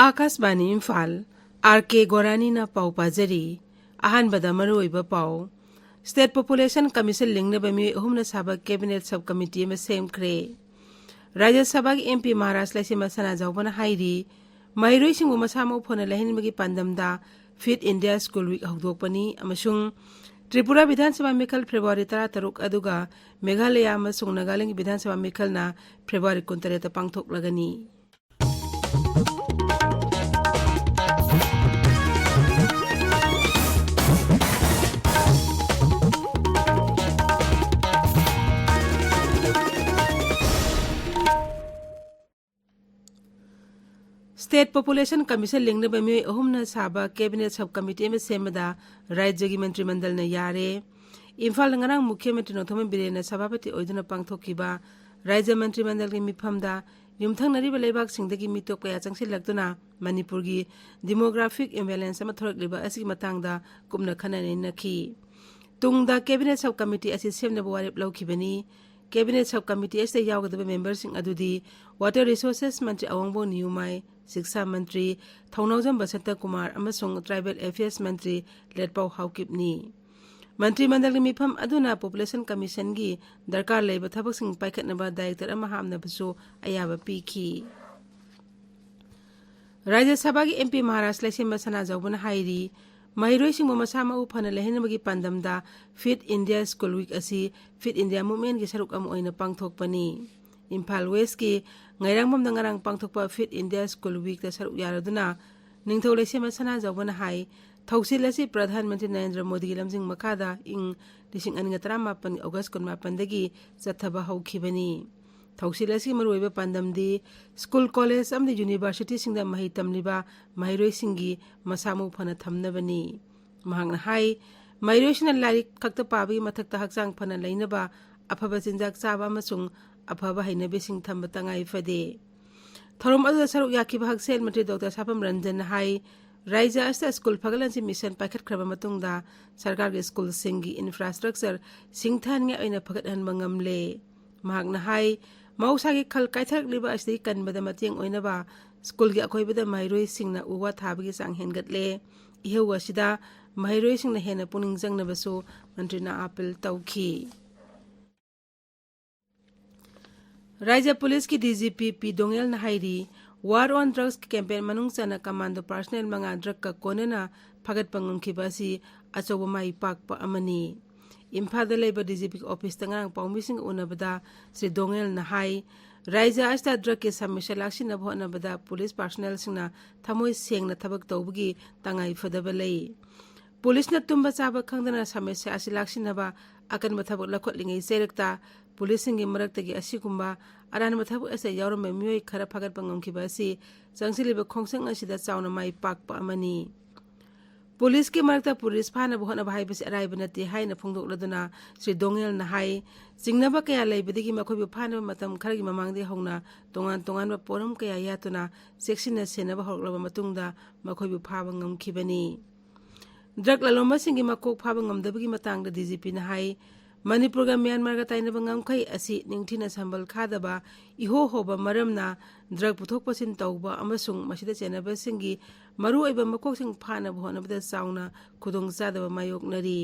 Akashvani Imphal R.K.Gorani ना पाउ पाजरी अहानबदा मरुइबा पाउ स्टेट पॉपुलेशन कमीशन लिंगनबा मी अहुमना साबा कैबिनेट सब कमिटी में सेमख्रे राज्य सभा की MP महाराष्ट्र लाइसिमा सना जाउबना हाइरी महिरोई सिंगु मसामो फोना लहिनमगी पांदमदा फिट इंडिया स्कूल वीक हौदोकपनी अमसुंग त्रिपुरा विधानसभा मिखल फेब्रुवारी 13 अदुगा मेघालय अमसुंग नागालैंड विधानसभा मिखलना फेब्रुवारी 19 पांगथोकलगनी स्टेट पॉपुलेशन कमीशन लिंगनबा मी अहुमना साबा कैबिनेट सब कमिटी में सेमदा राज्य की मंत्रिमंडल ने यारे इम्फाल नगरांग मुख्यमंत्री नोथोम बिरेन सभापति ओइदुना पांगथोकिबा राज्य मंत्रिमंडल की मिफमदा युमथंगनरिबा लेबाक सिंगदगी मितोक कया चंगसिलक्तुना मणिपुर की डेमोग्राफिक इम्बैलेंस अमा थोरकलिबा असि मतंगदा कुमना खनने नखी तुंगदा कैबिनेट सब कमिटी असि सेमनबा वारेप लौखिबनी कैबिनेट सब कमिटी ऐसे यावगदबा मेंबरसिंग अदुदी वाटर रिसोर्सेस मंत्री अवंगबो नियुमाई शिक्षा मंत्री थौनौजम बसंत कुमार अमसुंग ट्राइबल अफेयर्स मंत्री लेटपाउ हाउकिपनी मंत्रिमंडल की मिफम अदुना पॉपुलेशन कमीशन की दरकार लेबा थबकसिंग पाइखतनबा डायरेक्टर अमा हामनबसु अयाबा पीखी राज्य सभा की MP महाराष्ट्र लाइसिमा सना जाउबना हाइरी महिरोई सिंगु मसामउ फना लहिनमगी पांदमदा फिट इंडिया स्कूल वीक असी फिट इंडिया मूवमेंट की सरुक अम ओइना पांगथोकपनी इम्फाल वेस्ट की ngairangbam nangarang pangthokpa fit india school week ta saruk yaraduna ningthau leisema sana jawbana hai thausilasi pradhan mantri narendra modi gi lamjing makhada ing 2018 august 18 dagi chathaba haukhibani thausilasi maruiba pandamdi school college amdi university singda mahi tamliba mairoi singi masamu phana thamnabani mahangna hai mairoi sina lari khakta pabi mathakta hakchang phana leinaba afaba jinjak chaba masung अफबा हैनबेसिंग थंब तंगाई फदे थरोम अदु सरुक याखिबा हक्सेल मंत्री doctor Sapam Ranjan high राज्य अस्ता स्कूल फगलनसी मिशन पाइखतख्रबा मतुंगदा सरकार के स्कूल सिंगी इंफ्रास्ट्रक्चर सिंगथानगे ओइना फगतहनबा ngamle महकना हाई मौसागी खल काइथरलिबा अस्ति कनबदा मतेंग ओइनाबा स्कूल के अखोइबदा माइरोई सिंगना उवा थाबगी सांग हेनगतले इहेवसिदा माइरोई सिंगना हेना पुनिंग जंगनबसु मंत्रीना अपील तौखी राज्य पुलिस की DGP पी दोंगेल नहाइरी वार ऑन ड्रग्स कैंपेन मनुंग चना कमांडो पर्सनल मंगा ड्रग का कोनेना फगत पंगुमखिबासी अचोब माई पाकपा अमनी इम्फाल लेबा DGP ऑफिस तंगांग पाउमिसिंग उनबदा श्री दोंगेल नहाई राज्य अस्ता ड्रग के समस्या लाक्सिन होनबदा पुलिस पर्सनल सिंगना थमोय सेंगना थबक तौबगी तंगाई फदबलै पुलिस न तुम्बा चाबा खंगदना समस्या असि लाक्सिनबा अकन मथबक लखोटलिंगै चेरक्ता पुलिस की मरक्तगी असिगुम्बा अरान मथबक असे यावरम मियोय खरा फगत पंगमखिबा असि चंगसिलिबा खोंसंग असिदा चावना माई पाकपा अमनी पुलिस की मरक्ता पुलिस फाना बहना भाईबसे अराइब नते हाइना फोंदोकलदुना श्री दोंगेल नहाई चिंगनबा कया लेबदिगी मखोइबु फाना मतम खरगी ममांगदे होंगना तोंगान तोंगानबा पोरम कया यातुना सेक्सिना सेनबा हरलबा मतुंगदा मखोइबु फाबा ngamkhibani ड्रग ललोमसिंगी मकोक फाबा ngamदबगी मतंगदा DGP नहाई मणिपुर का म्यांमार का ताइनब ngamkhai asi ningthina sambal khadaba iho hoba maramna drug puthok pasin tauba amasung masida chenaba singi maru oiba makok sing phana bhona bada sauna khudong sadaba mayoknari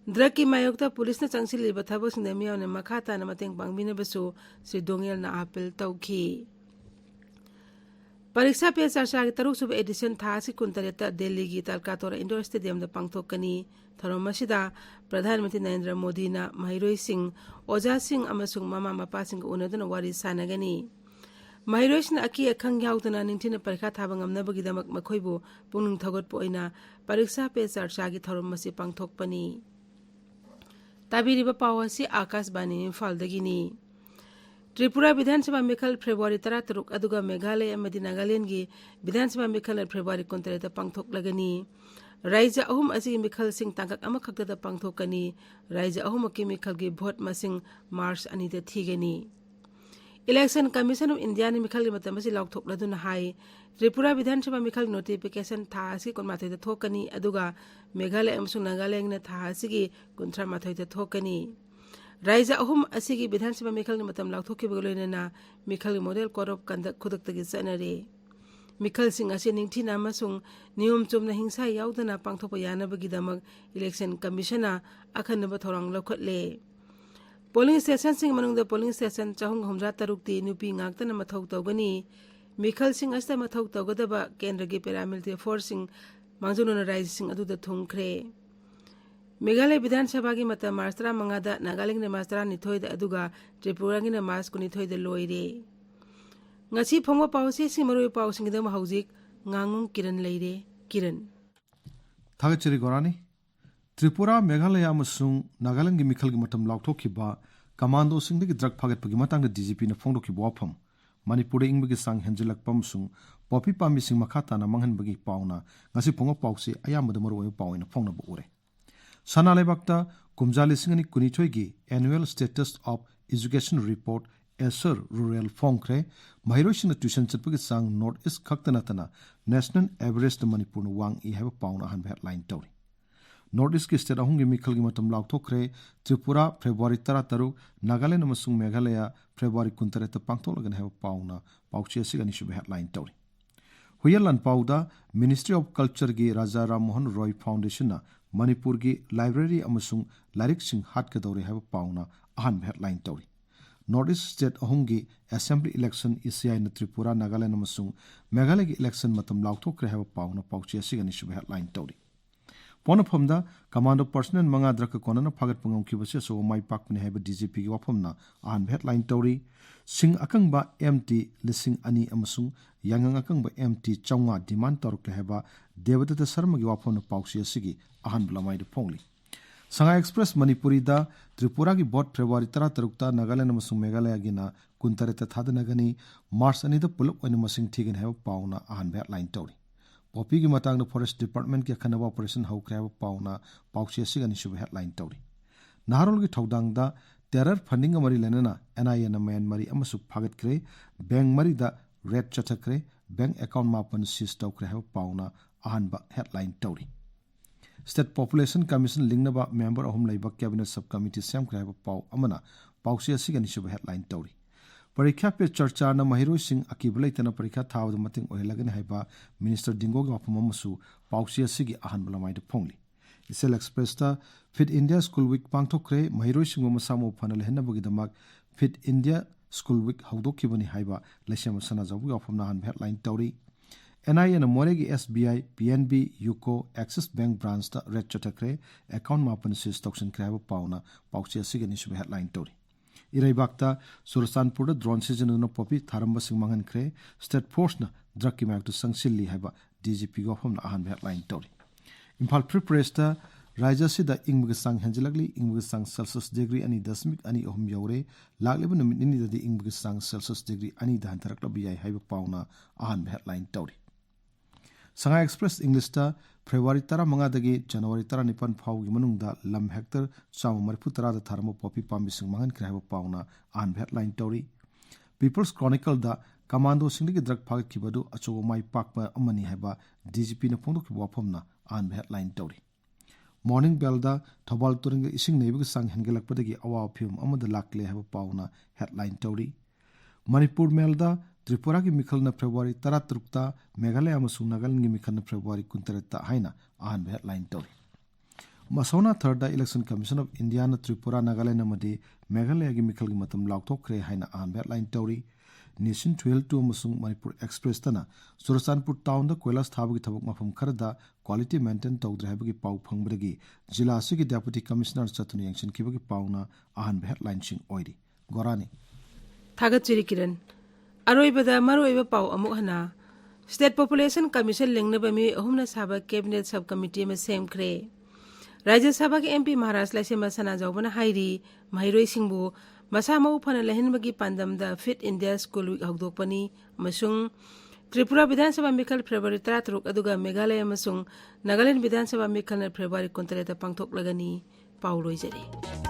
drug ki mayokta police na changsiliba thabak sing miyaw na makhata na mateng pangbina basu sri dongel na appeal tauki परीक्षा पे चर्चा की तरुक सुब addition था सी कुंतरेता दिल्ली की तलकातोरा indoor stadium the पांगथोकनी थरोमसिदा प्रधानमंत्री नरेंद्र मोदी ना महिरोई सिंह ओजा सिंह अमसुंग मामा मपा सिंह उनदुना वारी सानगनी महिरोई सिंह अकी अखंग याउतना निंथिना परीक्षा थाबा ngamnabagidamक मखोइबु पुंग थगोटपो ओइना परीक्षा पे चर्चा की थरोमसि पांगथोकपनी ताबिरिबा पावसी आकाशवाणी इम्फालदगिनी त्रिपुरा विधानसभा मिखल फेब्रुवारी 13 अदुगा मेघालय अमदि नागालैंड की विधानसभा मिखल फेब्रुवारी 19 पांगथोकलगनी राज्य अहुम असि मिखल सिंह तांगक अमखक्तदा पांगथोकनी राज्य अहुम की मिखल की भोट मसिंग मार्च अनिते थीगनी इलेक्शन कमीशन ऑफ इंडिया ने मिखल मतमसि लौथोकलदुना हाई त्रिपुरा विधानसभा मिखल नोटिफिकेशन था असि कोनमाथैदा थोकनी अदुगा मेघालय अमसुंग नागालैंड ने था असि कुंथ्रा माथैदा थोकनी राज्य अहुम असिगी विधानसभा मिखल मतम लाथोखिबगलोइना मिखल मॉडल कोड ऑफ कंडक्ट खुदक्तगी चनरे ꯃꯤꯈꯜꯁꯤꯡ ꯑꯁꯤ ꯅꯤꯡꯊꯤꯅ ꯑꯃꯁꯨꯡ ꯅꯤꯌꯣꯝ ꯆꯨꯝꯅ ꯍꯤꯡꯁꯥ ꯌꯥꯎꯗꯅ ꯄꯥꯡꯊꯣꯛꯄ ꯌꯥꯅꯕꯒꯤꯗꯃꯛ ꯏꯂꯦꯛꯁꯟ ꯀꯃꯤꯁꯟꯅ ꯑꯈꯟꯅꯕ ꯊꯧꯔꯥꯡ ꯂꯧꯈꯠꯂꯦ ꯄꯣꯂꯤꯡ ꯁ꯭ꯇꯦꯁꯟꯁꯤꯡ ꯃꯅꯨꯡꯗ ꯄꯣꯂꯤꯡ ꯁ꯭ꯇꯦꯁꯟ 463ꯇꯤ ꯅꯨꯄꯤ ꯉꯥꯛꯇꯅ ꯃꯊꯧ ꯇꯧꯒꯅꯤ ꯃꯤꯈꯜꯁꯤꯡ ꯑꯁꯤꯗ ꯃꯊꯧ ꯇꯧꯒꯗꯕ ꯀꯦꯟꯗ꯭ꯔꯒꯤ ꯄꯦꯔꯥꯃꯤꯂꯤꯇꯔꯤ ꯐꯣꯔꯁꯁꯤꯡ ꯃꯥꯡꯖꯧꯅꯅ ꯔꯥꯏꯖꯁꯤꯡ ꯑꯗꯨꯗ ꯊꯨꯡꯈ꯭ꯔꯦ मेघालय विधानसभा की मत मार्च 35 नागालैंड मार्च 12 अदुगा त्रिपुरा की मार्च 12 लोइरे ngasi phongwa pause si maroi pausing da hauzik ngangom kiran leire kiran thagachiri gorani tripura meghalaya amasung nagaland gi mikhal gi matam laukthokhiba commando sing gi drug phagat pagi matang da dgp na phongdo ki bofam manipur ing gi sang henjilak pamsung popi pami sing makhata na manghan bagi pauna ngasi phongwa pause ayamada maroi pauna phongna bu ure sana lebakta kumjali singani kunithoi gi annual status of education report Esser rural phongkre mahirosing tuition chatpagi sang north east khaktanatana national average the manipur wang I have a pound han headline tori north east ki state ahung gi mikhal gi matam laukthokre tripura february 13 nagaland amasung meghalaya february 13 ta pangtholagan have a pound pauche sigani shub headline tori huyalan pauda ministry of culture gi raja ram mohan roy foundation na manipur gi library amasung larik sing hat ka dore have a pound han headline tori Northeast State ahungi Assembly election ECI na Tripura Nagaland amasung Meghalaya election matam laukthokre have pauna pauche sigani shub headline tori ponaphamda commando personnel manga draka konana phagat pangam kibase so mai pakpne have DGP gi waphamna an headline tori sing akangba MT lising ani amasung yangang akangba MT chawnga demand torke have Devadata Sharma gi waphamna pauche sigi ahan blamai de phongli Sanga Express Manipuri da Tripura ki bot February 13 Nagaland amasung Meghalaya gi na 29 thadnagani March ani da puluk ani masing thigen have pauna ahan headline tori Popi gi matang da Forest Department ki khanaba operation hawkre have pauna pauche sigani shub headline tori Naharol gi thodang da terror funding amari lenana NIA na Myanmar amasu phagat kre bank mari da red chathakre bank account mapan seize tawkre have pauna ahan ba headline tori State Population Commission lingnaba member ahum laiba cabinet subcommittee samkra have pau amana pausi asigani shub headline tori parikha pe charcha na mahiroi sing akibulai tana parikha thawd mating ohelagani haiba minister dingo ga pamamusu pausi asigi ahan bulamai de phongli Isel Express ta Fit India School Week pangthokre mahiroi sing masamo phanal henabagi damak Fit India School Week hawdokhibani haiba lesem sana jabu ga phamna han headline tori NIA na Moregi SBI, PNB, UCO, Axis Bank branch ta red chatakre account mapan sis toxin kraba pauna pauche sigani shub headline tori. Irai bakta Surasanpur da drone season na popi tharamba sing mangan kre state force na drug ki mak tu sangsilli haiba DGP go from na ahan headline tori. Imphal Press ta Raja si da ingmug sang henjilagli ingmug sang Celsius degree ani dasmik ani ohum yaure lagleba namit ni da ingmug sang Celsius degree ani dahan tarakla biyai haiba pauna ahan headline tori. Sanga Express English ta February 15 dagi January 19 phau gi manungda lam hector chaw marfu tara da tharmo popi pambi sing mangan kraiba pauna an headline tori People's Chronicle da commando sing gi drug phag khibadu acho mai pakma amani haba DGP na phongdo ki waphamna an headline tori Morning Bell da Thobal turing ising nei bi sang hengelak padagi awa phium amada lakle haba pauna headline tori Manipur Mail da Tripura ki mikhal na February 13 ta Meghalaya amasung Nagaland gi mikhal na February 13 ta haina ahan headline tori Masona third da Election Commission of India na Tripura Nagaland amadi Meghalaya gi mikhal gi matam laukthokre haina ahan headline tori Nation 12 amasung Manipur Express ta na Surasanpur town da Koilas thabagi thabak mafam kharda quality maintain tawdre habagi pau phangbadagi jila asigi deputy commissioner chatuni yangshin kibagi pauna ahan headline sing oiri Gorani Thagachiri Kiran Aroibada maroiba pau amuk hana State Population Commission lingnaba mi ahumna saba cabinet subcommittee ma semkre Rajya Sabha ki MP Maharaj laisema sana jawbana hairi mahiroi singbu masa mau phana lehenbagi pandam da Fit India School Week hawdokpani masung Tripura Vidhan Sabha mikhal February 13 aduga Meghalaya masung Nagaland Vidhan Sabha mikhal na February 13 pangthok lagani pauloi jare